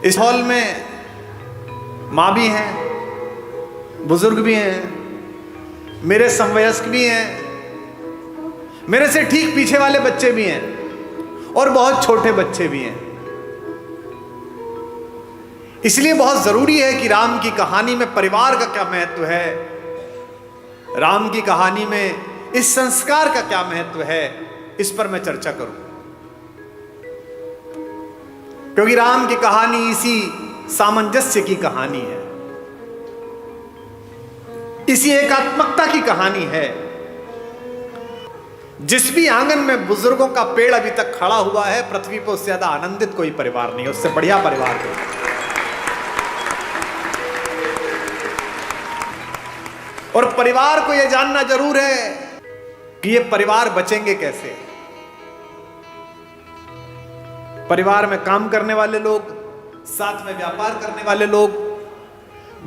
इस हॉल में माँ भी हैं, बुजुर्ग भी हैं, मेरे समवयस्क भी हैं, मेरे से ठीक पीछे वाले बच्चे भी हैं और बहुत छोटे बच्चे भी हैं। इसलिए बहुत जरूरी है कि राम की कहानी में परिवार का क्या महत्व है, राम की कहानी में इस संस्कार का क्या महत्व है, इस पर मैं चर्चा करूं। क्योंकि राम की कहानी इसी सामंजस्य की कहानी है, इसी एकात्मकता की कहानी है। जिस भी आंगन में बुजुर्गों का पेड़ अभी तक खड़ा हुआ है, पृथ्वी पर उससे ज्यादा आनंदित कोई परिवार नहीं है, उससे बढ़िया परिवार कोई। और परिवार को यह जानना जरूर है कि ये परिवार बचेंगे कैसे। परिवार में काम करने वाले लोग, साथ में व्यापार करने वाले लोग,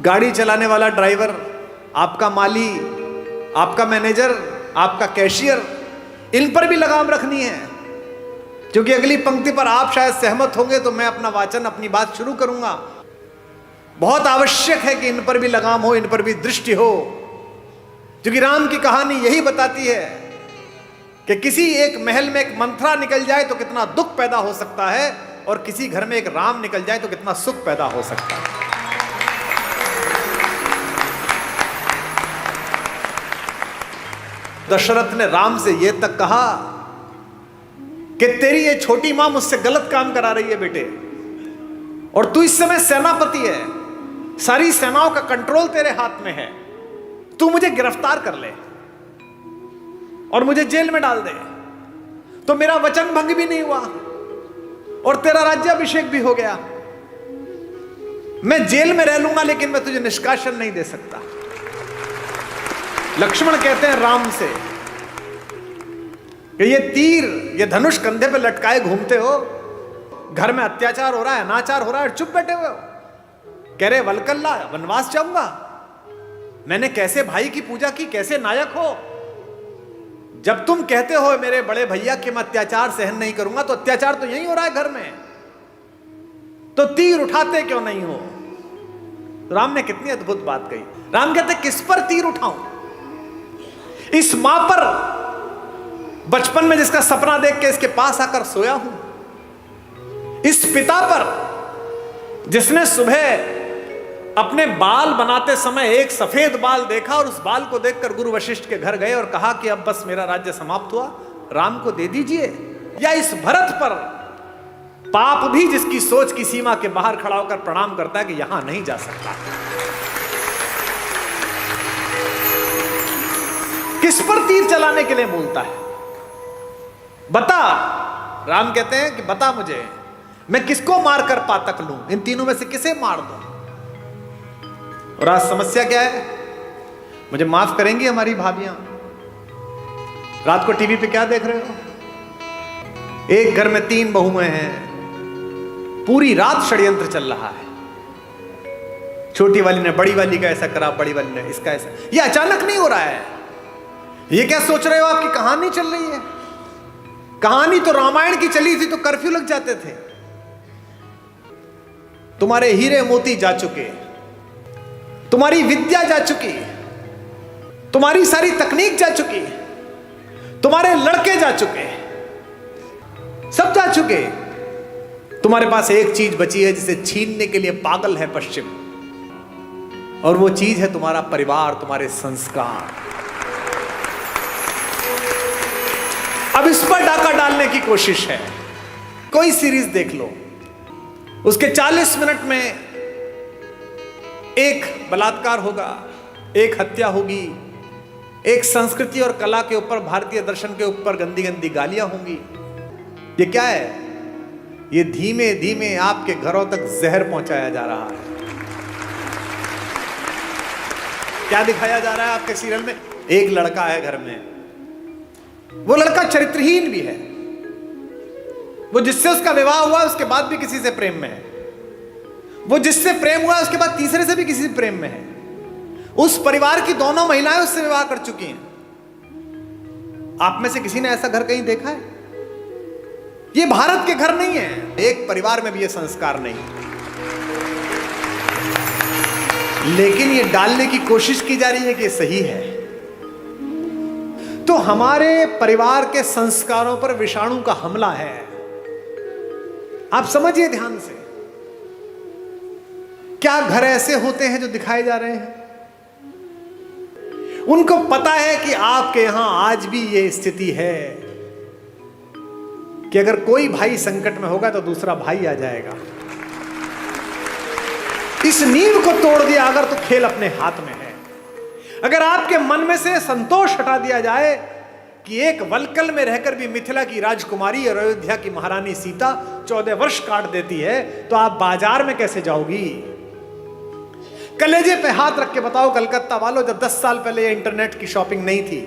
गाड़ी चलाने वाला ड्राइवर, आपका माली, आपका मैनेजर, आपका कैशियर, इन पर भी लगाम रखनी है। क्योंकि अगली पंक्ति पर आप शायद सहमत होंगे तो मैं अपना वाचन, अपनी बात शुरू करूंगा। बहुत आवश्यक है कि इन पर भी लगाम हो, इन पर भी दृष्टि हो। क्योंकि राम की कहानी यही बताती है कि किसी एक महल में एक मंथरा निकल जाए तो कितना दुख पैदा हो सकता है, और किसी घर में एक राम निकल जाए तो कितना सुख पैदा हो सकता है। दशरथ ने राम से यह तक कहा कि तेरी ये छोटी मां मुझसे गलत काम करा रही है बेटे, और तू इस समय सेनापति है, सारी सेनाओं का कंट्रोल तेरे हाथ में है, तू मुझे गिरफ्तार कर ले और मुझे जेल में डाल दे तो मेरा वचन भंग भी नहीं हुआ और तेरा राज्याभिषेक भी हो गया। मैं जेल में रह लूंगा लेकिन मैं तुझे निष्कासन नहीं दे सकता। लक्ष्मण कहते हैं राम से कि ये तीर, ये धनुष कंधे पे लटकाए घूमते हो, घर में अत्याचार हो रहा है, अनाचार हो रहा है, चुप बैठे हुए हो। कह रहे वलकल्ला, वनवास जाऊंगा। मैंने कैसे भाई की पूजा की, कैसे नायक हो। जब तुम कहते हो मेरे बड़े भैया कि मैं अत्याचार सहन नहीं करूंगा, तो अत्याचार तो यही हो रहा है घर में, तो तीर उठाते क्यों नहीं हो। राम ने कितनी अद्भुत बात कही। राम कहते किस पर तीर उठाऊं। इस मां पर, बचपन में जिसका सपना देख के इसके पास आकर सोया हूं। इस पिता पर जिसने सुबह अपने बाल बनाते समय एक सफेद बाल देखा और उस बाल को देखकर गुरु वशिष्ठ के घर गए और कहा कि अब बस मेरा राज्य समाप्त हुआ, राम को दे दीजिए। या इस भरत पर, पाप भी जिसकी सोच की सीमा के बाहर खड़ा होकर प्रणाम करता है कि यहां नहीं जा सकता। किस पर तीर चलाने के लिए बोलता है, बता। राम कहते हैं कि बता मुझे, मैं किसको मारकर पातक लूं, इन तीनों में से किसे मार दूं। और आज समस्या क्या है, मुझे माफ करेंगी हमारी भाभियां, रात को टीवी पे क्या देख रहे हो। एक घर में 3 बहुएं हैं, पूरी रात षड्यंत्र चल रहा है। छोटी वाली ने बड़ी वाली का ऐसा करा, बड़ी वाली ने इसका ऐसा। ये अचानक नहीं हो रहा है। ये क्या सोच रहे हो, आपकी कहानी चल रही है। कहानी तो रामायण की चली थी तो कर्फ्यू लग जाते थे। तुम्हारे हीरे मोती जा चुके, तुम्हारी विद्या जा चुकी, तुम्हारी सारी तकनीक जा चुकी, तुम्हारे लड़के जा चुके, सब जा चुके। तुम्हारे पास एक चीज बची है जिसे छीनने के लिए पागल है पश्चिम, और वो चीज है तुम्हारा परिवार, तुम्हारे संस्कार। अब इस पर डाका डालने की कोशिश है। कोई सीरीज देख लो, उसके 40 मिनट में एक बलात्कार होगा, एक हत्या होगी, एक संस्कृति और कला के ऊपर, भारतीय दर्शन के ऊपर गंदी गंदी गालियां होंगी। ये क्या है, ये धीमे धीमे आपके घरों तक जहर पहुंचाया जा रहा है। क्या दिखाया जा रहा है आपके सीरियल में, एक लड़का है घर में, वो लड़का चरित्रहीन भी है, वो जिससे उसका विवाह हुआ उसके बाद भी किसी से प्रेम में है, वो जिससे प्रेम हुआ उसके बाद तीसरे से भी किसी से प्रेम में है। उस परिवार की दोनों महिलाएं उससे विवाह कर चुकी हैं। आप में से किसी ने ऐसा घर कहीं देखा है? ये भारत के घर नहीं है, एक परिवार में भी ये संस्कार नहीं। लेकिन ये डालने की कोशिश की जा रही है कि सही है। तो हमारे परिवार के संस्कारों पर विषाणु का हमला है। आप समझिए ध्यान से, क्या घर ऐसे होते हैं जो दिखाए जा रहे हैं? उनको पता है कि आपके यहां आज भी ये स्थिति है कि अगर कोई भाई संकट में होगा तो दूसरा भाई आ जाएगा। इस नींव को तोड़ दिया अगर तो खेल अपने हाथ में है। अगर आपके मन में से संतोष हटा दिया जाए कि एक वलकल में रहकर भी मिथिला की राजकुमारी और अयोध्या की महारानी सीता 14 वर्ष काट देती है, तो आप बाजार में कैसे जाओगी? कलेजे पे हाथ रख के बताओ कलकत्ता वालों, जब 10 साल पहले ये इंटरनेट की शॉपिंग नहीं थी,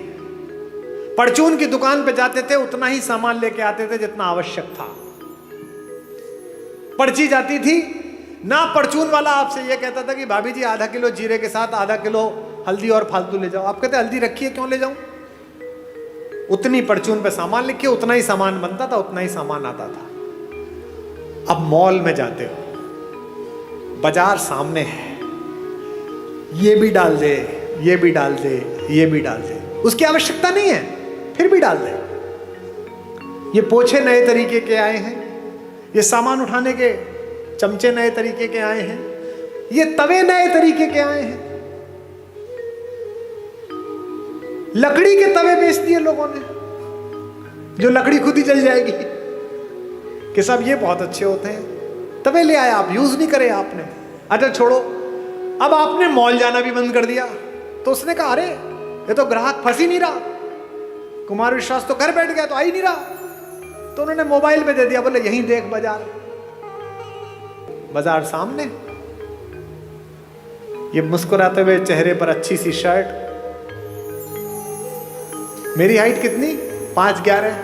परचून की दुकान पे जाते थे, उतना ही सामान लेके आते थे जितना आवश्यक था। पर्ची जाती थी ना, परचून वाला आपसे यह कहता था कि भाभी जी आधा किलो जीरे के साथ आधा किलो हल्दी और फालतू ले जाओ। आप कहते हल्दी रखी है, क्यों ले जाऊं? उतनी परचून पे सामान लिखिए, उतना ही सामान बनता था, उतना ही सामान आता था। अब मॉल में जाते हो, बाजार सामने है, ये भी डाल दे, ये भी डाल दे, ये भी डाल दे, उसकी आवश्यकता नहीं है, फिर भी डाल दे। ये पोछे नए तरीके के आए हैं, ये सामान उठाने के चमचे नए तरीके के आए हैं, ये तवे नए तरीके के आए हैं। लकड़ी के तवे बेच दिए लोगों ने, जो लकड़ी खुद ही जल जाएगी, कि सब ये बहुत अच्छे होते हैं। तवे ले आए, आप यूज नहीं करे आपने। अच्छा छोड़ो, अब आपने मॉल जाना भी बंद कर दिया, तो उसने कहा अरे ये तो ग्राहक फंस ही नहीं रहा, कुमार विश्वास तो घर बैठ गया, तो आ ही नहीं रहा, तो उन्होंने मोबाइल पे दे दिया, बोले यहीं देख बाजार। बाजार सामने, ये मुस्कुराते हुए चेहरे पर अच्छी सी शर्ट, मेरी हाइट कितनी? 5'11"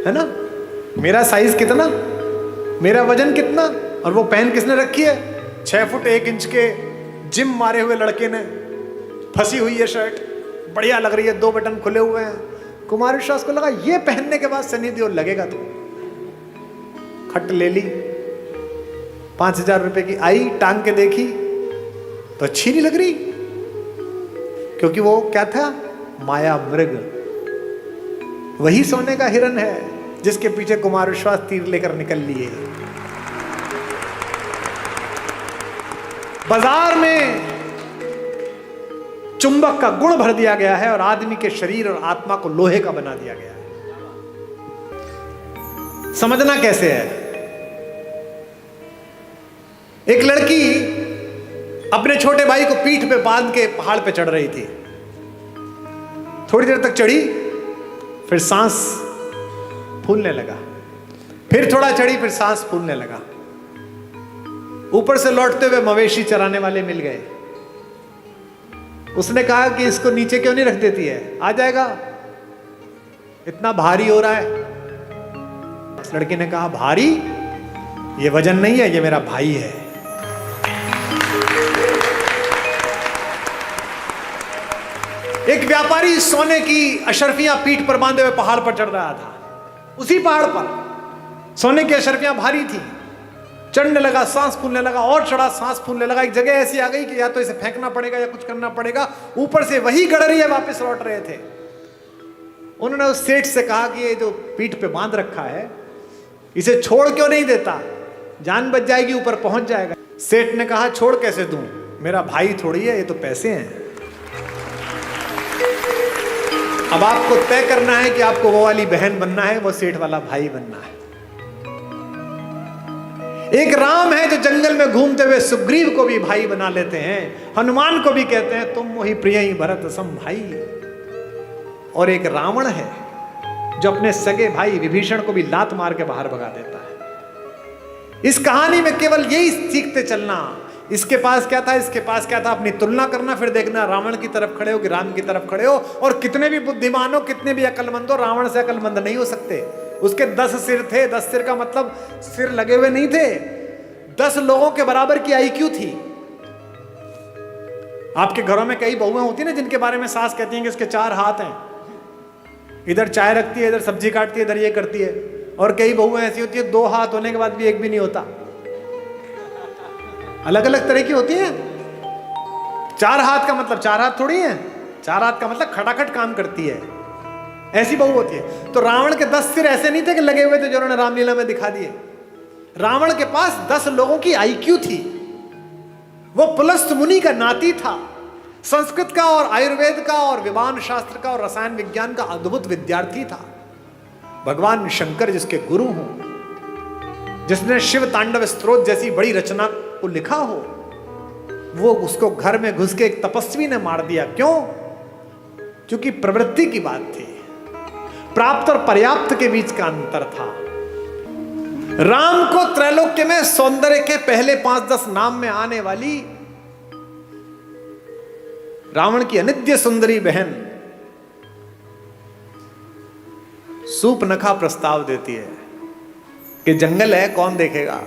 है ना? मेरा साइज कितना, मेरा वजन कितना, और वो पहन किसने रखी है? 6 फुट 1 इंच के जिम मारे हुए लड़के ने, फंसी हुई है शर्ट, बढ़िया लग रही है, 2 बटन खुले हुए हैं। कुमार विश्वास को लगा ये पहनने के बाद सनी देओल लगेगा, तो खट ले ली, 5000 रुपए की आई, टांग के देखी तो अच्छी नहीं लग रही, क्योंकि वो क्या था? माया मृग। वही सोने का हिरन है जिसके पीछे कुमार विश्वास तीर लेकर निकल लिए। बाजार में चुंबक का गुण भर दिया गया है और आदमी के शरीर और आत्मा को लोहे का बना दिया गया है। समझना कैसे है? एक लड़की अपने छोटे भाई को पीठ पे बांध के पहाड़ पे चढ़ रही थी। थोड़ी देर तक चढ़ी, फिर सांस फूलने लगा, फिर थोड़ा चढ़ी, फिर सांस फूलने लगा। ऊपर से लौटते हुए मवेशी चराने वाले मिल गए। उसने कहा कि इसको नीचे क्यों नहीं रख देती है, आ जाएगा, इतना भारी हो रहा है। उस लड़की ने कहा भारी? ये वजन नहीं है, ये मेरा भाई है। एक व्यापारी सोने की अशर्फियां पीठ पर बांधे हुए पहाड़ पर चढ़ रहा था। उसी पहाड़ पर सोने की अशर्फियां भारी थी। चढ़ने लगा, सांस फूलने लगा, और चढ़ा, सांस फूलने लगा। एक जगह ऐसी आ गई कि या तो इसे फेंकना पड़ेगा या कुछ करना पड़ेगा। ऊपर से वही गडरिया वापस लौट रहे थे। उन्होंने उस सेठ से कहा कि ये जो पीठ पे बांध रखा है, इसे छोड़ क्यों नहीं देता? जान बच जाएगी, ऊपर पहुंच जाएगा। सेठ ने कहा छोड़ कैसे दूं, मेरा भाई थोड़ी है, ये तो पैसे हैं। अब आपको तय करना है कि आपको वो वाली बहन बनना है, वो सेठ वाला भाई बनना है। एक राम है जो जंगल में घूमते हुए सुग्रीव को भी भाई बना लेते हैं, हनुमान को भी कहते हैं तुम मोहि प्रिय ही भरत सम भाई। और एक रावण है जो अपने सगे भाई विभीषण को भी लात मार के बाहर भगा देता है। इस कहानी में केवल यही सीखते चलना, इसके पास क्या था, इसके पास क्या था, अपनी तुलना करना, फिर देखना रावण की तरफ खड़े हो कि राम की तरफ खड़े हो। और कितने भी बुद्धिमान हो, कितने भी अकलमंद हो, रावण से अकलमंद नहीं हो सकते। उसके 10 सिर थे। 10 सिर का मतलब सिर लगे हुए नहीं थे, 10 लोगों के बराबर की IQ थी। आपके घरों में कई बहुएं होती है ना, जिनके बारे में सास कहती हैं कि इसके 4 हाथ हैं, इधर चाय रखती है, इधर सब्जी काटती है, इधर ये करती है। और कई बहुएं ऐसी होती है 2 हाथ होने के बाद भी एक भी नहीं होता। अलग अलग तरह की होती है। 4 हाथ का मतलब 4 हाथ थोड़ी है, 4 हाथ का मतलब खटाखट काम करती है, ऐसी बहू होती है। तो रावण के 10 सिर ऐसे नहीं थे कि लगे हुए थे जो उन्होंने रामलीला में दिखा दिए। रावण के पास 10 लोगों की आईक्यू थी। वो पुलस्त मुनि का नाती था। संस्कृत का और आयुर्वेद का और विमान शास्त्र का और रसायन विज्ञान का अद्भुत विद्यार्थी था। भगवान शंकर जिसके गुरु हों, जिसने शिव तांडव स्तोत्र जैसी बड़ी रचना को लिखा हो, वो उसको घर में घुस के एक तपस्वी ने मार दिया। क्यों? क्योंकि प्रवृत्ति की बात थी। प्राप्त और पर्याप्त के बीच का अंतर था। राम को त्रैलोक्य में सौंदर्य के पहले 5-10 नाम में आने वाली रावण की अनित्य सुंदरी बहन सूपनखा प्रस्ताव देती है कि जंगल है, कौन देखेगा,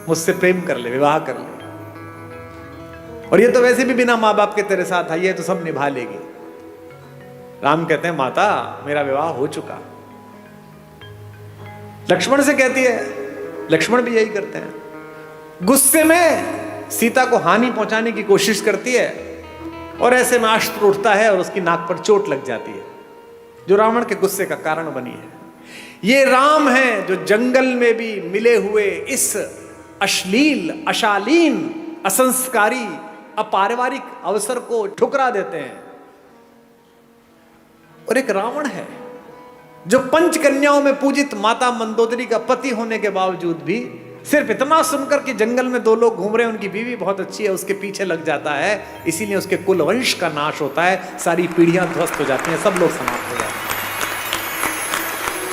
मुझसे प्रेम कर ले, विवाह कर ले, और ये तो वैसे भी बिना मां बाप के तेरे साथ आई है, तो सब निभा लेगी। राम कहते हैं माता मेरा विवाह हो चुका। लक्ष्मण से कहती है, लक्ष्मण भी यही करते हैं। गुस्से में सीता को हानि पहुंचाने की कोशिश करती है और ऐसे में अस्त्र उठता है और उसकी नाक पर चोट लग जाती है, जो रावण के गुस्से का कारण बनी है। ये राम है जो जंगल में भी मिले हुए इस अश्लील, अशालीन, असंस्कारी, अपारिवारिक अवसर को ठुकरा देते हैं। और एक रावण है जो पंच कन्याओं में पूजित माता मंदोदरी का पति होने के बावजूद भी सिर्फ इतना सुनकर कि जंगल में 2 लोग घूम रहे हैं, उनकी बीवी बहुत अच्छी है, उसके पीछे लग जाता है। इसीलिए उसके कुल वंश का नाश होता है, सारी पीढ़ियां ध्वस्त हो जाती हैं, सब लोग समाप्त हो जाते हैं।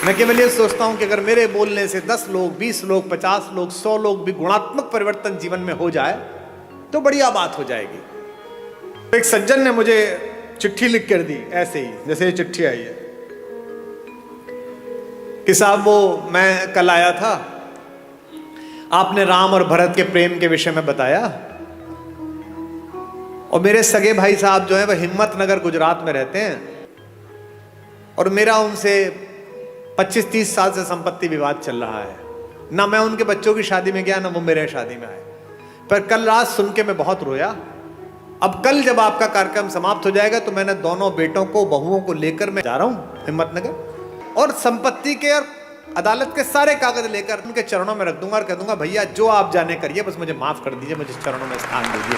मैं केवल ये सोचता हूं कि अगर मेरे बोलने से 10 लोग, 20 लोग, 50 लोग, 100 लोग भी गुणात्मक परिवर्तन जीवन में हो जाए तो बढ़िया बात हो जाएगी। एक सज्जन ने मुझे चिट्ठी लिख कर दी, ऐसे ही जैसे ये चिट्ठी आई है कि साहब वो मैं कल आया था, आपने राम और भरत के प्रेम के विषय में बताया, और मेरे सगे भाई साहब जो है वह हिम्मतनगर गुजरात में रहते हैं, और मेरा उनसे 25-30 साल से संपत्ति विवाद चल रहा है। ना मैं उनके बच्चों की शादी में गया, ना वो मेरे शादी में आए। पर कल रात सुन के मैं बहुत रोया। अब कल जब आपका कार्यक्रम समाप्त हो जाएगा तो मैंने दोनों बेटों को, बहुओं को लेकर मैं जा रहा हूं हिम्मतनगर, और संपत्ति के और अदालत के सारे कागज लेकर उनके चरणों में रख दूंगा और कह दूंगा भैया जो आप जाने करिए, बस मुझे माफ कर दीजिए, मुझे चरणों में स्थान दीजिए।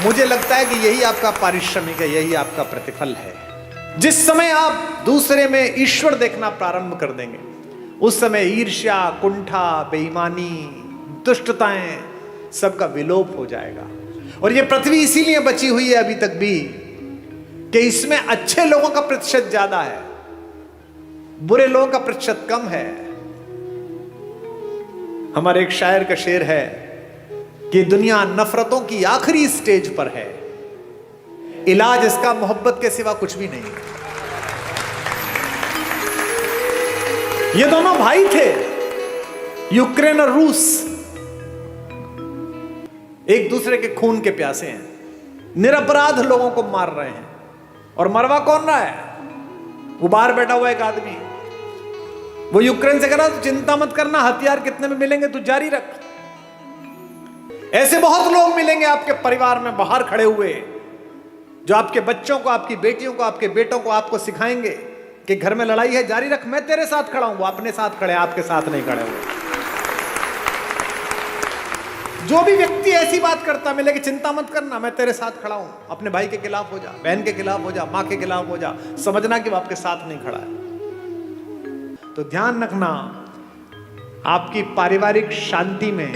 मुझे लगता है कि यही आपका पारिश्रमिक है, यही आपका प्रतिफल है। जिस समय आप दूसरे में ईश्वर देखना प्रारंभ कर देंगे, उस समय ईर्ष्या, कुंठा, बेईमानी, दुष्टताएं सबका विलोप हो जाएगा। और ये पृथ्वी इसीलिए बची हुई है अभी तक भी कि इसमें अच्छे लोगों का प्रतिशत ज्यादा है, बुरे लोगों का प्रतिशत कम है। हमारे एक शायर का शेर है कि दुनिया नफरतों की आखिरी स्टेज पर है, इलाज इसका मोहब्बत के सिवा कुछ भी नहीं। ये दोनों भाई थे, यूक्रेन और रूस, एक दूसरे के खून के प्यासे हैं, निरपराध लोगों को मार रहे हैं। और मरवा कौन रहा है? वो बाहर बैठा हुआ एक आदमी, वो यूक्रेन से कह रहा तो चिंता मत करना, हथियार कितने में मिलेंगे तू जारी रख। ऐसे बहुत लोग मिलेंगे आपके परिवार में बाहर खड़े हुए, जो आपके बच्चों को, आपकी बेटियों को, आपके बेटों को आपको सिखाएंगे कि घर में लड़ाई है, जारी रख, मैं तेरे साथ खड़ा हूं। वो अपने साथ खड़े, आपके साथ नहीं खड़े हुए। जो भी व्यक्ति ऐसी बात करता मिले कि चिंता मत करना, मैं तेरे साथ खड़ा हूं, अपने भाई के खिलाफ हो जा, बहन के खिलाफ हो जा, मां के खिलाफ हो जा, समझना कि वो आपके साथ नहीं खड़ा है। तो ध्यान रखना, आपकी पारिवारिक शांति में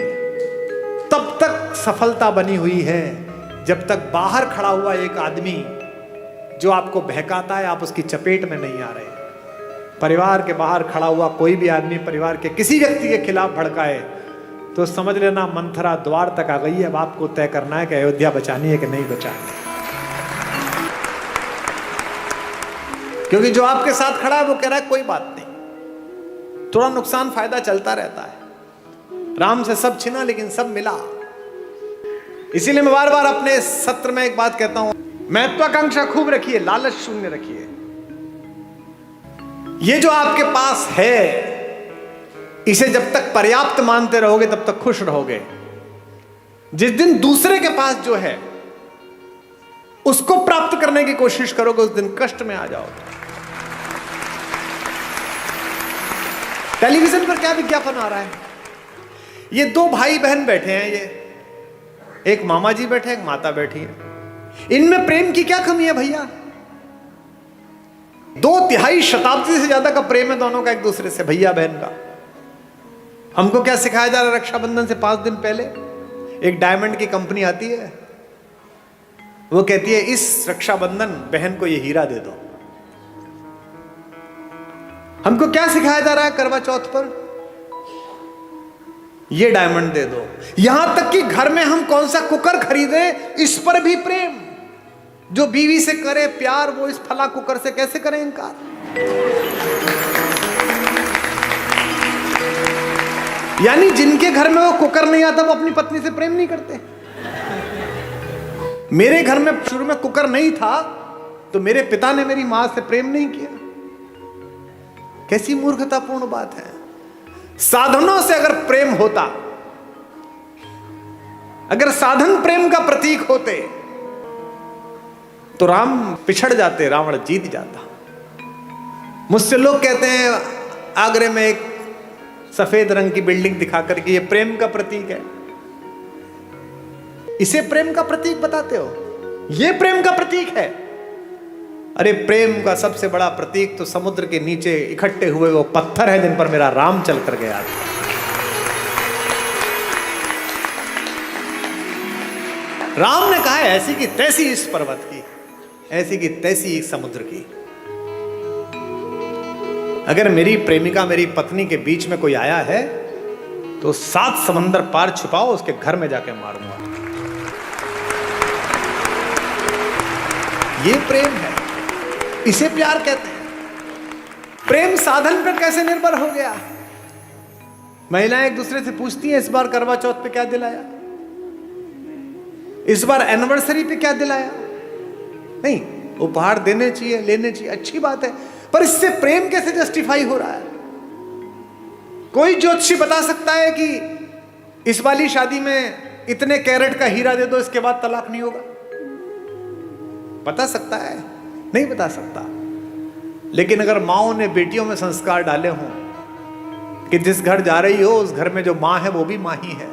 तब तक सफलता बनी हुई है जब तक बाहर खड़ा हुआ एक आदमी जो आपको बहकाता है, आप उसकी चपेट में नहीं आ रहे। परिवार के बाहर खड़ा हुआ कोई भी आदमी परिवार के किसी व्यक्ति के खिलाफ भड़काए तो समझ लेना मंथरा द्वार तक आ गई है। अब आपको तय करना है कि अयोध्या बचानी है कि नहीं बचानी। क्योंकि जो आपके साथ खड़ा है वो कह रहा है कोई बात नहीं, थोड़ा नुकसान फायदा चलता रहता है, राम से सब छिना लेकिन सब मिला। इसीलिए मैं बार बार अपने सत्र में एक बात कहता हूं, महत्वाकांक्षा खूब रखिए, लालच शून्य रखिए। ये जो आपके पास है इसे जब तक पर्याप्त मानते रहोगे तब तक खुश रहोगे। जिस दिन दूसरे के पास जो है उसको प्राप्त करने की कोशिश करोगे, उस दिन कष्ट में आ जाओगे। टेलीविजन पर क्या विज्ञापन आ रहा है? ये दो भाई बहन बैठे हैं, ये एक मामा जी बैठे, एक माता बैठी है। इनमें प्रेम की क्या कमी है भैया? 2 शताब्दी से ज्यादा का प्रेम है दोनों का एक दूसरे से, भैया बहन का। हमको क्या सिखाया जा रहा है? रक्षाबंधन से 5 दिन पहले एक डायमंड की कंपनी आती है, वो कहती है इस रक्षाबंधन बहन को ये हीरा दे दो। हमको क्या सिखाया जा रहा है करवा चौथ पर? ये डायमंड दे दो। यहां तक कि घर में हम कौन सा कुकर खरीदें, इस पर भी प्रेम। जो बीवी से करे प्यार, वो इस फला कुकर से कैसे करें इनकार? यानी जिनके घर में वो कुकर नहीं आता, वो अपनी पत्नी से प्रेम नहीं करते। मेरे घर में शुरू में कुकर नहीं था, तो मेरे पिता ने मेरी मां से प्रेम नहीं किया। कैसी मूर्खतापूर्ण बात है। साधनों से अगर प्रेम होता, अगर साधन प्रेम का प्रतीक होते, तो राम पिछड़ जाते, रावण जीत जाता। मुझसे लोग कहते हैं आगरे में एक सफेद रंग की बिल्डिंग दिखाकर कि ये प्रेम का प्रतीक है। इसे प्रेम का प्रतीक बताते हो? ये प्रेम का प्रतीक है? अरे प्रेम का सबसे बड़ा प्रतीक तो समुद्र के नीचे इकट्ठे हुए वो पत्थर है जिन पर मेरा राम चल कर गया था। राम ने कहा ऐसी की तैसी इस पर्वत की, ऐसी की तैसी इस समुद्र की। अगर मेरी प्रेमिका मेरी पत्नी के बीच में कोई आया है तो 7 समंदर पार छुपाओ, उसके घर में जाके मारूंगा। ये प्रेम है, इसे प्यार कहते हैं। प्रेम साधन पर कैसे निर्भर हो गया? महिलाएं एक दूसरे से पूछती हैं इस बार करवा चौथ पे क्या दिलाया, इस बार एनिवर्सरी पे क्या दिलाया। नहीं, उपहार देने चाहिए, लेने चाहिए, अच्छी बात है, पर इससे प्रेम कैसे जस्टिफाई हो रहा है? कोई ज्योतिषी बता सकता है कि इस वाली शादी में इतने कैरेट का हीरा दे दो, इसके बाद तलाक नहीं होगा? बता सकता है? नहीं बता सकता। लेकिन अगर माओ ने बेटियों में संस्कार डाले हों कि जिस घर जा रही हो उस घर में जो मां है वो भी मां ही है,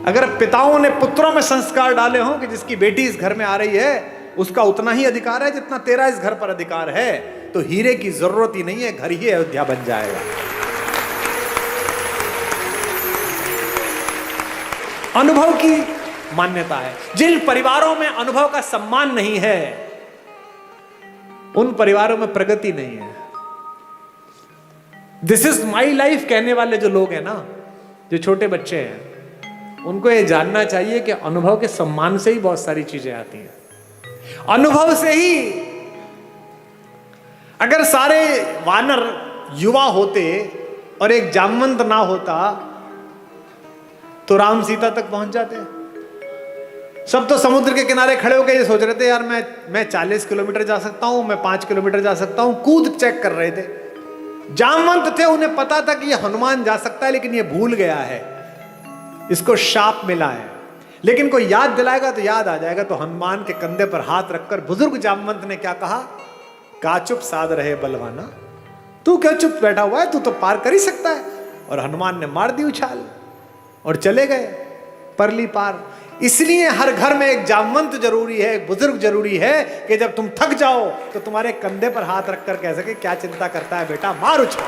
अगर पिताओं ने पुत्रों में संस्कार डाले हों कि जिसकी बेटी इस घर में आ रही है उसका उतना ही अधिकार है जितना तेरा इस घर पर अधिकार है, तो हीरे की जरूरत ही नहीं है, घर ही अयोध्या बन जाएगा। अनुभव की मान्यता है। जिन परिवारों में अनुभव का सम्मान नहीं है उन परिवारों में प्रगति नहीं है। दिस इज माई लाइफ कहने वाले जो लोग हैं ना, जो छोटे बच्चे हैं, उनको ये जानना चाहिए कि अनुभव के सम्मान से ही बहुत सारी चीजें आती हैं। अनुभव से ही अगर सारे वानर युवा होते और एक जामवंत ना होता तो राम सीता तक पहुंच जाते। सब तो समुद्र के किनारे खड़े होकर ये सोच रहे थे यार मैं 40 किलोमीटर जा सकता हूं, मैं 5 किलोमीटर जा सकता हूं, कूद चेक कर रहे थे। जामवंत थे, उन्हें पता था कि ये हनुमान जा सकता है, लेकिन ये भूल गया है, इसको शाप मिला है। लेकिन कोई याद दिलाएगा तो याद आ जाएगा। तो हनुमान के कंधे पर हाथ रखकर बुजुर्ग जामवंत ने क्या कहा? का चुप साध रहे बलवाना, तू क्या चुप बैठा हुआ है, तू तो पार कर ही सकता है। और हनुमान ने मार दी उछाल और चले गए परली पार। इसलिए हर घर में एक जामवंत जरूरी है, एक बुजुर्ग जरूरी है कि जब तुम थक जाओ तो तुम्हारे कंधे पर हाथ रखकर कह सके क्या चिंता करता है बेटा, मार उछाल।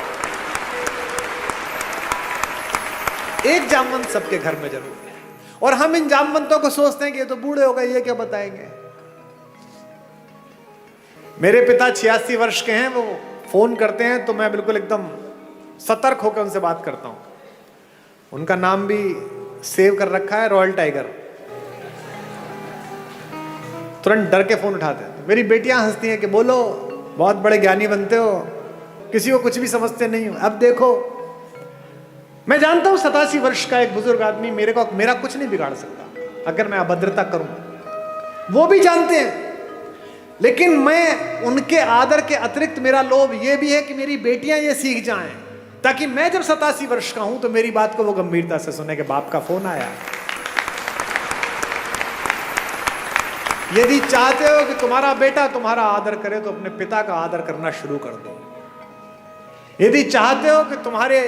एक जामवंत सबके घर में जरूरी है। और हम इन जामवंतों को सोचते हैं कि ये तो बूढ़े हो गए, ये क्या बताएंगे। मेरे पिता 86 वर्ष के हैं, वो फोन करते हैं तो मैं बिल्कुल एकदम सतर्क होकर उनसे बात करता हूं। उनका नाम भी सेव कर रखा है, रॉयल टाइगर। तुरंत डर के फोन उठाते हैं। मेरी बेटियां हंसती हैं कि बोलो, बहुत बड़े ज्ञानी बनते हो, किसी को कुछ भी समझते नहीं हो। अब देखो, मैं जानता हूं 87 वर्ष का एक बुजुर्ग आदमी मेरा कुछ नहीं बिगाड़ सकता अगर मैं अभद्रता करूं, वो भी जानते हैं। लेकिन मैं उनके आदर के अतिरिक्त मेरा लोभ ये भी है कि मेरी बेटियां ये सीख जाएं, ताकि मैं जब 87 वर्ष का हूं तो मेरी बात को वो गंभीरता से सुने कि बाप का फोन आया। यदि चाहते हो कि तुम्हारा बेटा तुम्हारा आदर करे तो अपने पिता का आदर करना शुरू कर दो। यदि चाहते हो कि तुम्हारे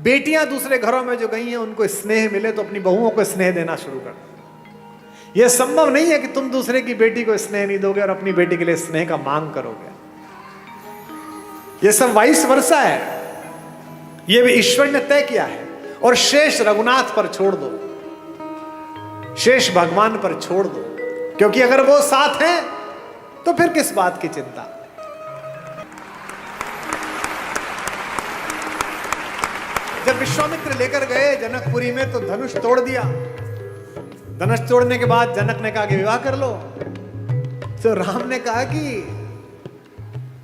बेटियां दूसरे घरों में जो गई हैं उनको स्नेह मिले तो अपनी बहुओं को स्नेह देना शुरू कर दो। यह संभव नहीं है कि तुम दूसरे की बेटी को स्नेह नहीं दोगे और अपनी बेटी के लिए स्नेह का मांग करोगे। यह सब वाइस वर्सा है, यह भी ईश्वर ने तय किया है। और शेष रघुनाथ पर छोड़ दो, शेष भगवान पर छोड़ दो, क्योंकि अगर वो साथ हैं तो फिर किस बात की चिंता। जब विश्वामित्र लेकर गए जनकपुरी में तो धनुष तोड़ दिया। धनुष तोड़ने के बाद जनक ने कहा कि विवाह कर लो। तो राम ने कहा कि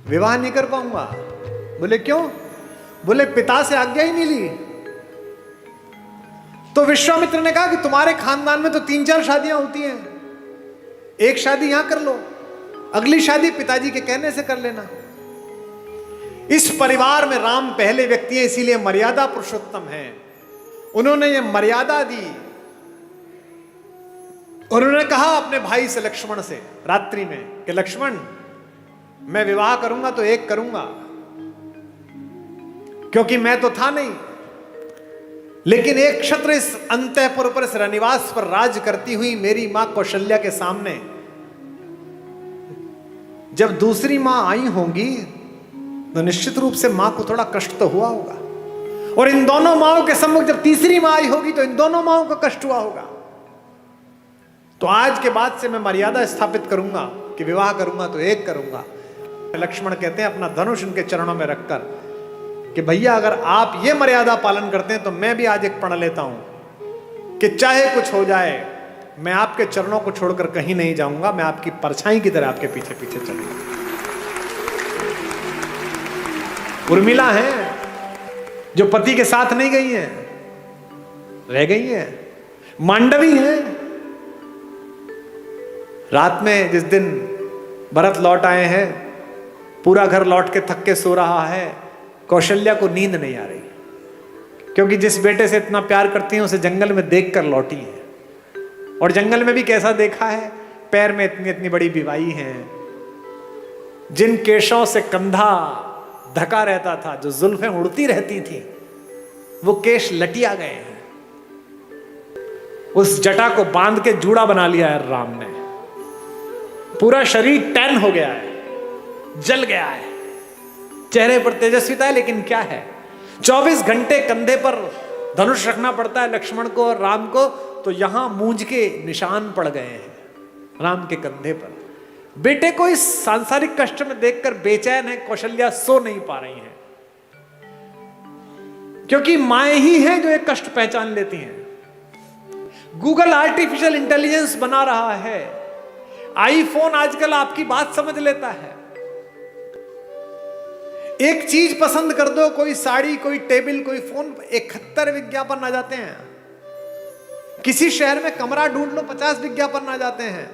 विवाह नहीं कर पाऊंगा। बोले क्यों? बोले पिता से आज्ञा ही नहीं ली। तो विश्वामित्र ने कहा कि तुम्हारे खानदान में तो 3-4 शादियां होती हैं, एक शादी यहां कर लो, अगली शादी पिताजी के कहने से कर लेना। इस परिवार में राम पहले व्यक्ति हैं, इसीलिए मर्यादा पुरुषोत्तम है। उन्होंने ये मर्यादा दी और उन्होंने कहा अपने भाई से लक्ष्मण से रात्रि में कि लक्ष्मण, मैं विवाह करूंगा तो एक करूंगा, क्योंकि मैं तो था नहीं, लेकिन एक क्षत्र इस अंतःपुर पर, इस रनिवास पर राज करती हुई मेरी मां कौशल्या के सामने जब दूसरी मां आई होंगी तो निश्चित रूप से मां को थोड़ा कष्ट तो हुआ होगा, और इन दोनों माओं के सम्मुख जब तीसरी मां आई होगी तो इन दोनों माओं को कष्ट हुआ होगा। तो आज के बाद से मैं मर्यादा स्थापित करूंगा कि विवाह करूंगा तो एक करूंगा। लक्ष्मण कहते हैं अपना धनुष उनके चरणों में रखकर कि भैया अगर आप ये मर्यादा पालन करते हैं तो मैं भी आज एक प्रण लेता हूं कि चाहे कुछ हो जाए मैं आपके चरणों को छोड़कर कहीं नहीं जाऊंगा, मैं आपकी परछाई की तरह आपके पीछे पीछे चलूंगा। उर्मिला हैं जो पति के साथ नहीं गई हैं, रह गई हैं। मांडवी हैं, रात में जिस दिन भरत लौट आए हैं, पूरा घर लौट के थक के सो रहा है, कौशल्या को नींद नहीं आ रही, क्योंकि जिस बेटे से इतना प्यार करती हैं उसे जंगल में देखकर लौटी है। और जंगल में भी कैसा देखा है, पैर में इतनी इतनी बड़ी बिवाई हैं, जिन केशों से कंधा ढका रहता था, जो जुल्फें उड़ती रहती थी, वो केश लटिया गए हैं। उस जटा को बांध के जूड़ा बना लिया है राम ने। पूरा शरीर टैन हो गया है, जल गया है, चेहरे पर तेजस्विता है, लेकिन क्या है, 24 घंटे कंधे पर धनुष रखना पड़ता है लक्ष्मण को और राम को, तो यहां मूंज के निशान पड़ गए हैं राम के कंधे पर। बेटे को इस सांसारिक कष्ट में देखकर बेचैन है कौशल्या, सो नहीं पा रही हैं, क्योंकि माएं ही हैं जो एक कष्ट पहचान लेती हैं। गूगल आर्टिफिशियल इंटेलिजेंस बना रहा है, आईफोन आजकल आपकी बात समझ लेता है। एक चीज पसंद कर दो, कोई साड़ी, कोई टेबल, कोई फोन, 71 विज्ञापन आ जाते हैं। किसी शहर में कमरा ढूंढ लो, 50 विज्ञापन आ जाते हैं।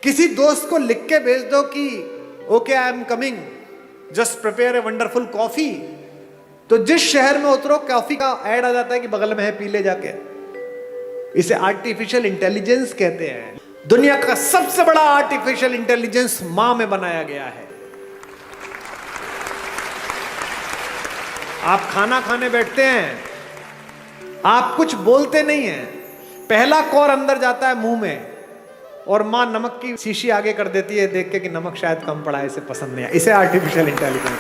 किसी दोस्त को लिख के भेज दो कि okay I am coming, just prepare a wonderful coffee, तो जिस शहर में उतरो कॉफी का ऐड आ जाता है कि बगल में है, पी ले जाके। इसे आर्टिफिशियल इंटेलिजेंस कहते हैं। दुनिया का सबसे बड़ा आर्टिफिशियल इंटेलिजेंस मां में बनाया गया है। आप खाना खाने बैठते हैं, आप कुछ बोलते नहीं हैं, पहला कौर अंदर जाता है मुंह में, और मां नमक की शीशी आगे कर देती है देख के कि नमक शायद कम पड़ा है, इसे पसंद नहीं है। इसे आर्टिफिशियल इंटेलिजेंस।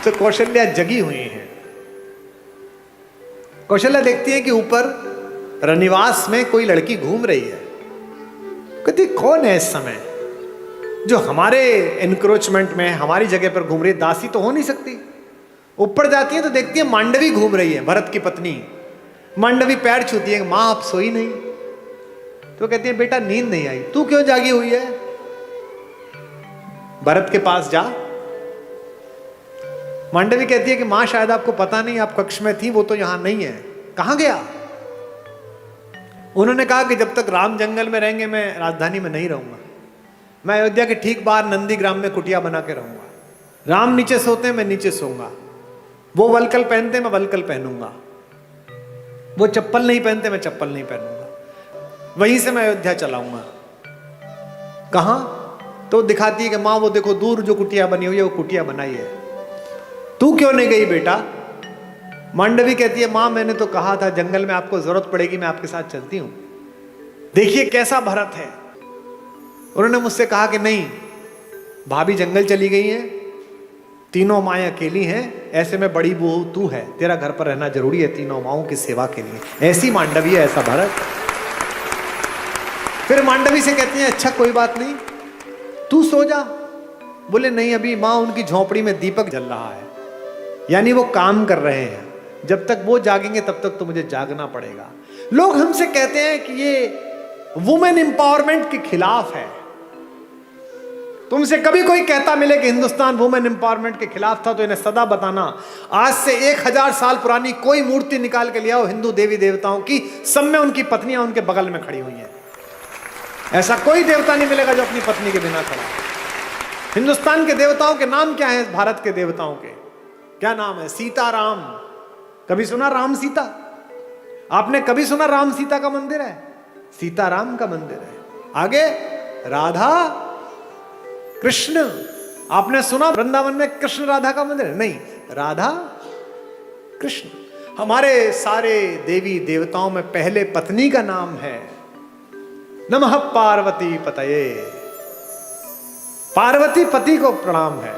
तो कौशल्या जगी हुई है। कौशल्या देखती है कि ऊपर रनिवास में कोई लड़की घूम रही है। कहती कौन है इस समय जो हमारे एनक्रोचमेंट में हमारी जगह पर घूम रही है, दासी तो हो नहीं सकती। ऊपर जाती है तो देखती है मांडवी घूम रही है, भरत की पत्नी। मांडवी पैर छूती है, मां आप सोई नहीं? तो कहती है बेटा नींद नहीं आई। तू क्यों जागी हुई है? भरत के पास जा। मांडवी कहती है कि मां शायद आपको पता नहीं, आप कक्ष में थी, वो तो यहां नहीं है। कहां गया? उन्होंने कहा कि जब तक राम जंगल में रहेंगे मैं राजधानी में नहीं रहूंगा, मैं अयोध्या के ठीक बाहर नंदीग्राम में कुटिया बना के रहूंगा। राम नीचे सोते हैं, मैं नीचे सोऊंगा। वो वलकल पहनते हैं, मैं वलकल पहनूंगा। वो चप्पल नहीं पहनते, मैं चप्पल नहीं पहनूंगा, वहीं से मैं अयोध्या चलाऊंगा। कहां? तो दिखाती है कि मां वो देखो दूर जो कुटिया बनी हुई है वो कुटिया बनाई है, तू क्यों नहीं गई बेटा? मांडवी कहती है मां मैंने तो कहा था जंगल में आपको जरूरत पड़ेगी मैं आपके साथ चलती हूं। देखिए कैसा भरत है। उन्होंने मुझसे कहा कि नहीं, भाभी जंगल चली गई है, तीनों माएँ अकेली हैं, ऐसे में बड़ी बहू तू है, तेरा घर पर रहना जरूरी है तीनों माओं की सेवा के लिए। ऐसी मांडवी है, ऐसा भरत। फिर मांडवी से कहती है अच्छा कोई बात नहीं, तू सो जा। बोले नहीं, अभी माँ उनकी झोपड़ी में दीपक जल रहा है, यानी वो काम कर रहे हैं, जब तक वो जागेंगे तब तक तो मुझे जागना पड़ेगा। लोग हमसे कहते हैं कि ये वुमेन एम्पावरमेंट के खिलाफ है। तुमसे कभी कोई कहता मिले कि हिंदुस्तान वुमेन एम्पावरमेंट के खिलाफ था तो इन्हें सदा बताना, आज से 1000 साल पुरानी कोई मूर्ति निकाल के ले आओ हिंदू देवी देवताओं की, सब में उनकी पत्नियां उनके बगल में खड़ी हुई हैं। ऐसा कोई देवता नहीं मिलेगा जो अपनी पत्नी के बिना खड़ा है। हिंदुस्तान के देवताओं के नाम क्या है? भारत के देवताओं के क्या नाम है? सीता राम। कभी सुना राम सीता? आपने कभी सुना राम सीता का मंदिर है? सीताराम का मंदिर है। आगे राधा कृष्ण। आपने सुना वृंदावन में कृष्ण राधा का मंदिर है? नहीं, राधा कृष्ण। हमारे सारे देवी देवताओं में पहले पत्नी का नाम है नमः पार्वती पतये। पार्वती पति को प्रणाम है।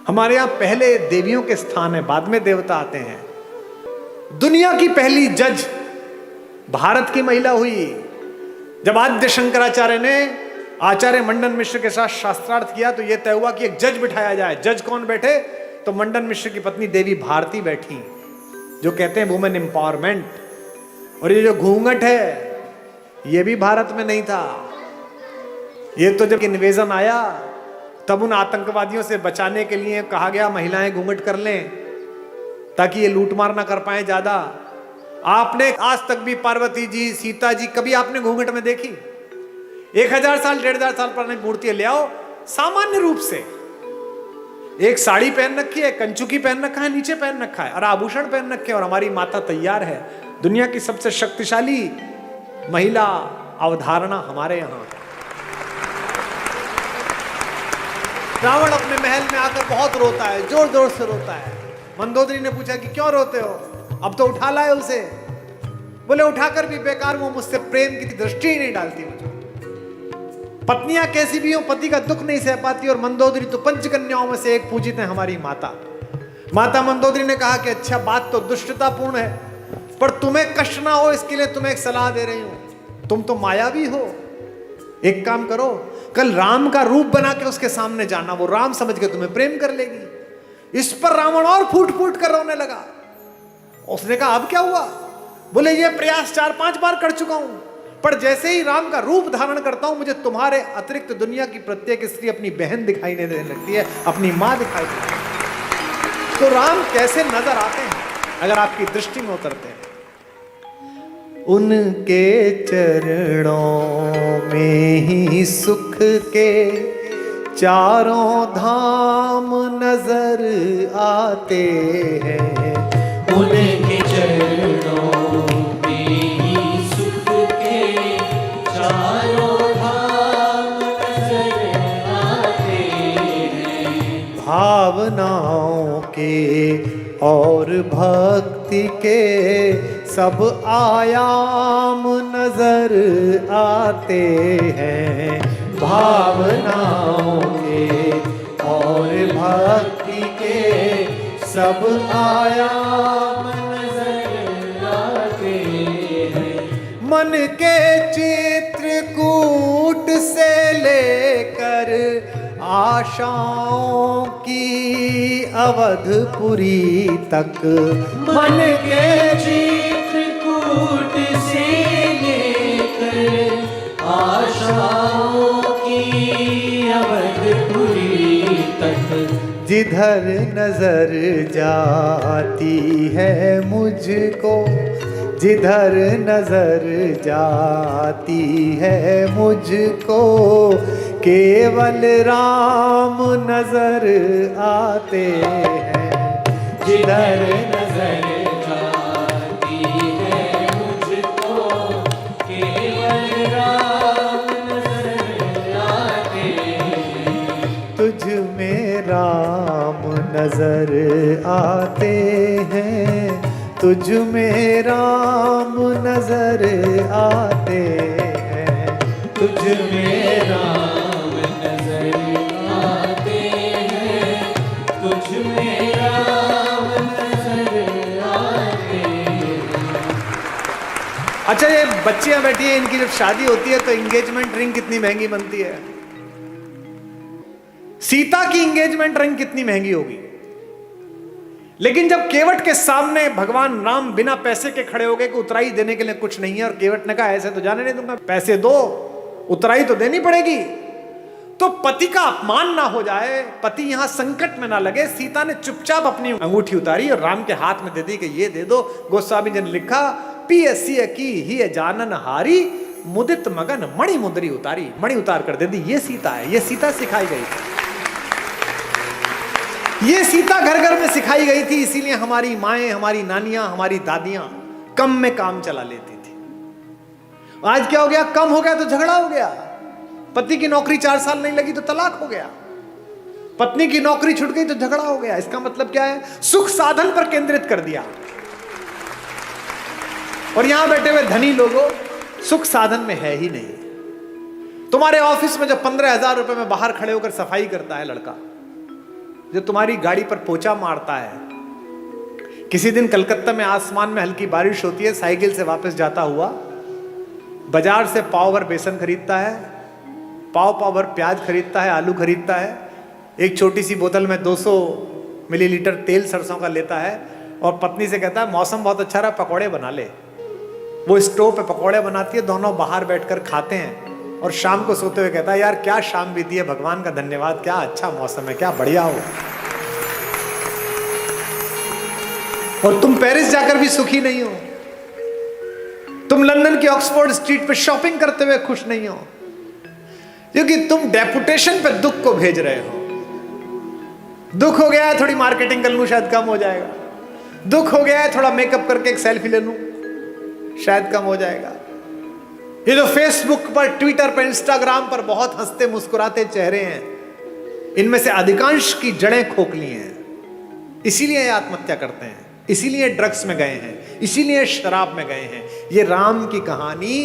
हमारे यहां पहले देवियों के स्थान है, बाद में देवता आते हैं। दुनिया की पहली जज भारत की महिला हुई। जब आद्य शंकराचार्य ने आचार्य मंडन मिश्र के साथ शास्त्रार्थ किया तो यह तय हुआ कि एक जज बिठाया जाए। जज कौन बैठे? तो मंडन मिश्र की पत्नी देवी भारती बैठी, जो कहते हैं वुमेन एम्पावरमेंट। और ये जो घूंघट है ये भी भारत में नहीं था। ये तो जब इन्वेजन आया तब उन आतंकवादियों से बचाने के लिए कहा गया महिलाएं घूंघट कर लें ताकि ये लूटमार ना कर पाए ज्यादा। आपने आज तक भी पार्वती जी, सीता जी कभी आपने घूंघट में देखी? 1000 साल 1500 साल पुरानी मूर्तियां ले आओ, सामान्य रूप से एक साड़ी पहन रखी है, कंचुकी पहन रखा है, नीचे पहन रखा है और आभूषण पहन रखे हैं, और हमारी माता तैयार है। दुनिया की सबसे शक्तिशाली महिला अवधारणा हमारे यहां है। रावण अपने महल में आकर बहुत रोता है, जोर जोर से रोता है। मंदोदरी ने पूछा कि क्यों रोते हो? अब तो उठा लाए उसे। बोले उठाकर भी बेकार, वो मुझसे प्रेम की दृष्टि ही नहीं डालती मुझे। पत्नियां कैसी भी हो, पति का दुख नहीं सह पाती। और मंदोदरी तो पंचकन्याओं में से एक पूजित है, हमारी माता। माता मंदोदरी ने कहा कि अच्छा बात तो दुष्टतापूर्ण है, पर तुम्हें कष्ट ना हो इसके लिए तुम्हें एक सलाह दे रही हूं। तुम तो मायावी हो, एक काम करो, कल राम का रूप बना के उसके सामने जाना, वो राम समझ के तुम्हें प्रेम कर लेगी। इस पर रावण और फूट फूट कर रोने लगा। उसने कहा अब क्या हुआ? बोले ये प्रयास 4-5 बार कर चुका हूं, पर जैसे ही राम का रूप धारण करता हूं मुझे तुम्हारे अतिरिक्त दुनिया की प्रत्येक स्त्री अपनी बहन दिखाई नहीं देने लगती है, अपनी मां दिखाई देती है। तो राम कैसे नजर आते हैं अगर आपकी दृष्टि में उतरते हैं? उनके चरणों में ही सुख के चारों धाम नजर आते हैं। उनके चरणों में ही सुख के चारों धाम नजर आते हैं। भावनाओं के और भक्ति के सब आयाम नजर आते हैं। भावनाओं के और भक्ति के सब आयाम नजर आते हैं। मन के चित्रकूट से लेकर आशाओं की अवधपुरी तक, मन के चित्रकूट से लेकर आशाओं की अवधपुरी तक, जिधर नजर जाती है मुझको, जिधर नजर जाती है मुझको, केवल राम नजर आते हैं। जिधर नजर जाती है राम नजर आते हैं, तुझ में राम नजर आते हैं, तुझ में राम नजर आते हैं, तुझ में राम नजर आते हैं। अच्छा, ये बच्चियां बैठी हैं, इनकी जब शादी होती है तो एंगेजमेंट रिंग कितनी महंगी बनती है। सीता की एंगेजमेंट रिंग कितनी महंगी होगी, लेकिन जब केवट के सामने भगवान राम बिना पैसे के खड़े हो गए कि उतराई देने के लिए कुछ नहीं है, और केवट ने कहा ऐसे तो जाने नहीं दूंगा, पैसे दो, उतराई तो देनी पड़ेगी। तो पति का अपमान ना हो जाए, पति यहां संकट में ना लगे, सीता ने चुपचाप अपनी अंगूठी उतारी और राम के हाथ में दे दी कि ये दे दो। गोस्वामी जी ने लिखा, पियसिय की ही जानन हारी, मुदित मगन मणि मुद्री उतारी। मणि उतार कर दे दी। ये सीता है, ये सीता सिखाई गई थी, ये सीता घर घर में सिखाई गई थी। इसीलिए हमारी माएं, हमारी नानियां, हमारी दादियां कम में काम चला लेती थी। आज क्या हो गया, कम हो गया तो झगड़ा हो गया। पति की नौकरी 4 साल नहीं लगी तो तलाक हो गया, पत्नी की नौकरी छूट गई तो झगड़ा हो गया। इसका मतलब क्या है, सुख साधन पर केंद्रित कर दिया। और यहां बैठे हुए धनी लोगों, सुख साधन में है ही नहीं। तुम्हारे ऑफिस में जो 15,000 रुपए में बाहर खड़े होकर सफाई करता है लड़का, जो तुम्हारी गाड़ी पर पोछा मारता है, किसी दिन कलकत्ता में आसमान में हल्की बारिश होती है, साइकिल से वापस जाता हुआ बाजार से पाव भर बेसन खरीदता है, पाव भर प्याज खरीदता है, आलू खरीदता है, एक छोटी सी बोतल में 200 मिलीलीटर तेल सरसों का लेता है और पत्नी से कहता है मौसम बहुत अच्छा रहा, पकौड़े बना ले। वो स्टोव पे पकौड़े बनाती है, दोनों बाहर बैठकर खाते हैं और शाम को सोते हुए कहता है यार क्या शाम बीती है, भगवान का धन्यवाद, क्या अच्छा मौसम है, क्या बढ़िया हो। और तुम पेरिस जाकर भी सुखी नहीं हो, तुम लंदन की ऑक्सफोर्ड स्ट्रीट पे शॉपिंग करते हुए खुश नहीं हो, क्योंकि तुम डेपुटेशन पे दुख को भेज रहे हो। दुख हो गया है थोड़ी मार्केटिंग कर लूं शायद कम हो जाएगा, दुख हो गया है थोड़ा मेकअप करके एक सेल्फी ले लूं शायद कम हो जाएगा। ये जो फेसबुक पर, ट्विटर पर, इंस्टाग्राम पर बहुत हंसते मुस्कुराते चेहरे हैं, इनमें से अधिकांश की जड़ें खोखली हैं। इसीलिए ये आत्महत्या करते हैं, इसीलिए ड्रग्स में गए हैं, इसीलिए शराब में गए हैं। ये राम की कहानी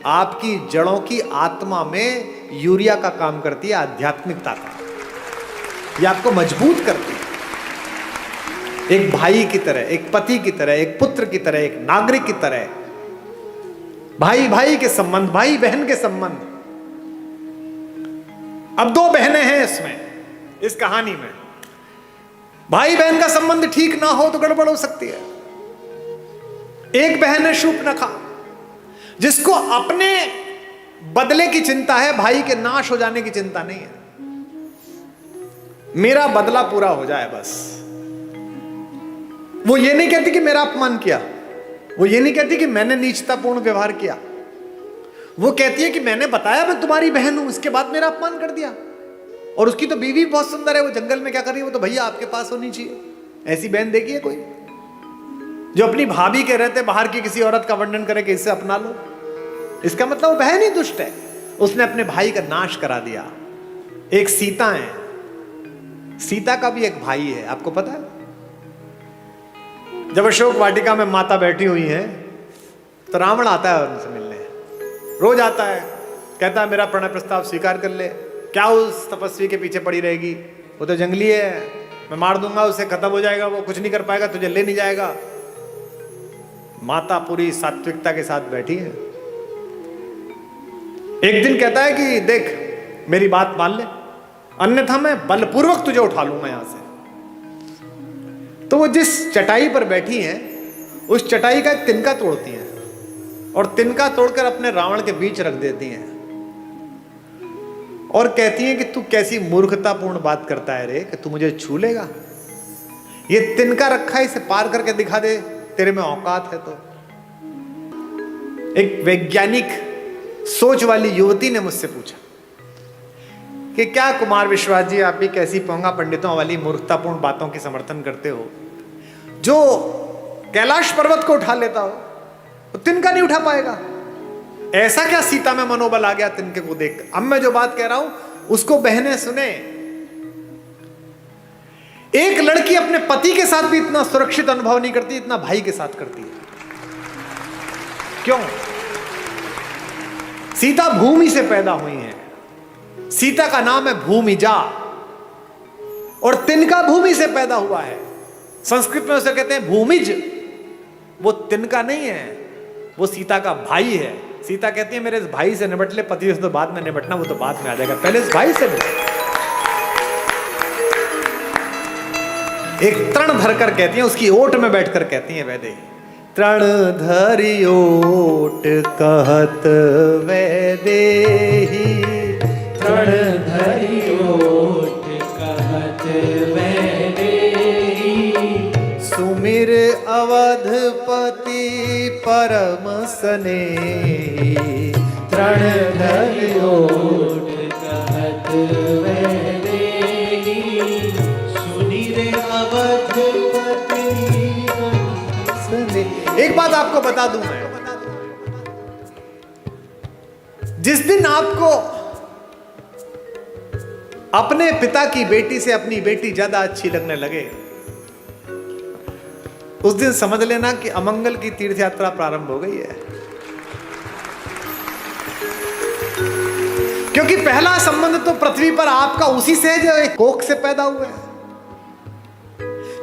आपकी जड़ों की आत्मा में यूरिया का काम करती है, आध्यात्मिकता का। ये आपको मजबूत करती है, एक भाई की तरह, एक पति की तरह, एक पुत्र की तरह, एक नागरिक की तरह। भाई भाई के संबंध, भाई बहन के संबंध। अब 2 बहनें हैं इसमें, इस कहानी में। भाई बहन का संबंध ठीक ना हो तो गड़बड़ हो सकती है। एक बहन है शूर्पणखा, जिसको अपने बदले की चिंता है, भाई के नाश हो जाने की चिंता नहीं है। मेरा बदला पूरा हो जाए बस। वो ये नहीं कहती कि मेरा अपमान किया, वो ये नहीं कहती कि मैंने नीचतापूर्ण व्यवहार किया, वो कहती है कि मैंने बताया मैं तुम्हारी बहन हूं, इसके बाद मेरा अपमान कर दिया। और उसकी तो बीवी बहुत सुंदर है, वो जंगल में क्या कर रही है, वो तो भैया आपके पास होनी चाहिए। ऐसी बहन देखी है कोई जो अपनी भाभी के रहते बाहर की किसी औरत का वर्णन करे कि इससे अपना लो? इसका मतलब वो बहन ही दुष्ट है, उसने अपने भाई का नाश करा दिया। एक सीता है, सीता का भी एक भाई है, आपको पता है? जब अशोक वाटिका में माता बैठी हुई है तो रावण आता है उनसे मिलने, रोज आता है, कहता है मेरा प्रणय प्रस्ताव स्वीकार कर ले। क्या उस तपस्वी के पीछे पड़ी रहेगी, वो तो जंगली है, मैं मार दूंगा उसे, खत्म हो जाएगा, वो कुछ नहीं कर पाएगा, तुझे ले नहीं जाएगा। माता पूरी सात्विकता के साथ बैठी है। एक दिन कहता है कि देख मेरी बात मान ले, अन्यथा मैं बलपूर्वक तुझे उठा लूंगा यहां से। तो वो जिस चटाई पर बैठी हैं, उस चटाई का एक तिनका तोड़ती हैं और तिनका तोड़कर अपने रावण के बीच रख देती हैं और कहती हैं कि तू कैसी मूर्खतापूर्ण बात करता है रे, कि तू मुझे छू लेगा? ये तिनका रखा है, इसे पार करके दिखा दे, तेरे में औकात है तो। एक वैज्ञानिक सोच वाली युवती ने मुझसे पूछा कि क्या कुमार विश्वास जी आप भी कैसी पोंगा पंडितों वाली मूर्खतापूर्ण बातों की समर्थन करते हो? जो कैलाश पर्वत को उठा लेता हो तो तिनका नहीं उठा पाएगा। ऐसा क्या सीता में मनोबल आ गया तिनके को देख? अब मैं जो बात कह रहा हूं उसको बहनें सुने। एक लड़की अपने पति के साथ भी इतना सुरक्षित अनुभव नहीं करती इतना भाई के साथ करती है। क्यों? सीता भूमि से पैदा हुई है। सीता का नाम है भूमिजा और तिनका भूमि से पैदा हुआ है। संस्कृत में उसे कहते हैं भूमिज। वो तिनका नहीं है, वो सीता का भाई है। सीता कहती है मेरे इस भाई से निपट ले, पति से तो बाद में निपटना, वो तो बाद में आ जाएगा, पहले इस भाई से निपट। एक तृण धरकर कहती है, उसकी ओट में बैठकर कहती है वैदेही, तृण धरि ओट कहत वैदेही, तृण धरि ओट कहत वैदेही, सुमिर अवधपति परम स्नेही, तृण धरि ओट कहत वैदेही, सुनिर अवधपति एक बात आपको बता दूं मैं, जिस दिन आपको अपने पिता की बेटी से अपनी बेटी ज्यादा अच्छी लगने लगे, उस दिन समझ लेना कि अमंगल की तीर्थ यात्रा प्रारंभ हो गई है। क्योंकि पहला संबंध तो पृथ्वी पर आपका उसी से है जो एक कोख से पैदा हुआ है।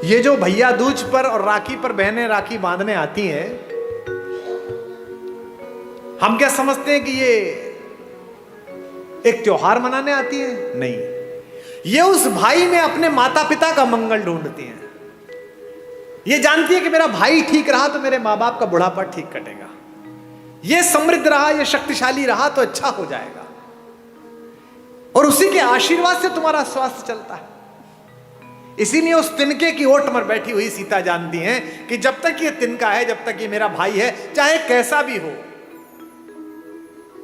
ये जो भैया दूज पर और राखी पर बहनें राखी बांधने आती हैं, हम क्या समझते हैं कि ये एक त्योहार मनाने आती हैं? नहीं, ये उस भाई में अपने माता पिता का मंगल ढूंढती हैं। ये जानती है कि मेरा भाई ठीक रहा तो मेरे माँ बाप का बुढ़ापा ठीक कटेगा, ये समृद्ध रहा, ये शक्तिशाली रहा तो अच्छा हो जाएगा, और उसी के आशीर्वाद से तुम्हारा स्वास्थ्य चलता है। इसीलिए उस तिनके की ओट पर बैठी हुई सीता जानती हैं कि जब तक ये तिनका है, जब तक ये मेरा भाई है, चाहे कैसा भी हो,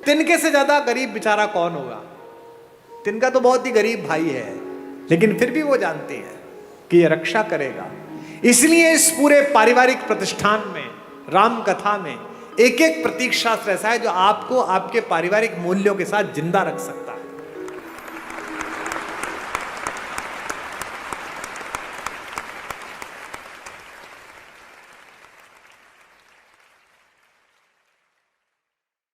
तिनके से ज्यादा गरीब बेचारा कौन होगा? तिनका तो बहुत ही गरीब भाई है, लेकिन फिर भी वो जानते हैं कि ये रक्षा करेगा। इसलिए इस पूरे पारिवारिक प्रतिष्ठान में, राम कथा में, एक एक प्रतीक शास्त्र ऐसा है जो आपको आपके पारिवारिक मूल्यों के साथ जिंदा रख सकता है।